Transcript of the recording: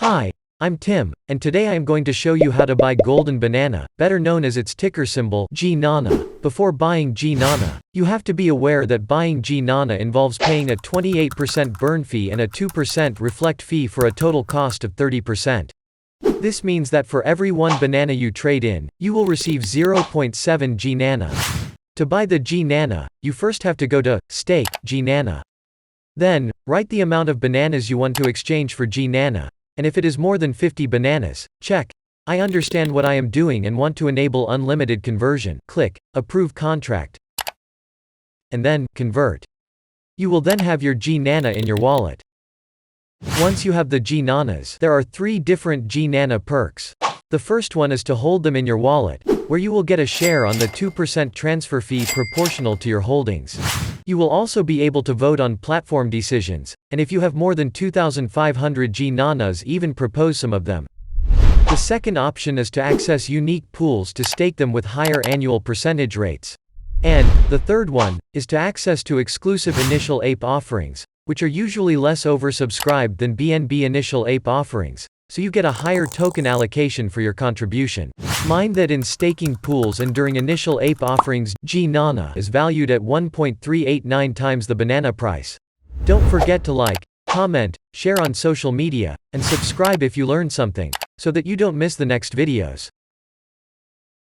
Hi, I'm Tim, and today I am going to show you how to buy golden banana, better known as its ticker symbol, GNANA. Before buying GNANA, you have to be aware that buying GNANA involves paying a 28% burn fee and a 2% reflect fee for a total cost of 30%. This means that for every one banana you trade in, you will receive 0.7 GNANA. To buy the GNANA, you first have to go to Stake, GNANA. Then, write the amount of bananas you want to exchange for GNANA. And if it is more than 50 bananas, check, I understand what I am doing and want to enable unlimited conversion. Click, Approve Contract. And then, Convert. You will then have your GNANA in your wallet. Once you have the GNANAs, there are 3 different GNANA perks. The first one is to hold them in your wallet, where you will get a share on the 2% transfer fee proportional to your holdings. You will also be able to vote on platform decisions, and if you have more than 2,500 GNANAs, even propose some of them. The second option is to access unique pools to stake them with higher annual percentage rates. And the third one is to access to exclusive initial ape offerings, which are usually less oversubscribed than BNB initial ape offerings, so you get a higher token allocation for your contribution. Mind that in staking pools and during initial ape offerings, GNANA is valued at 1.389 times the banana price. Don't forget to like, comment, share on social media, and subscribe if you learned something, so that you don't miss the next videos.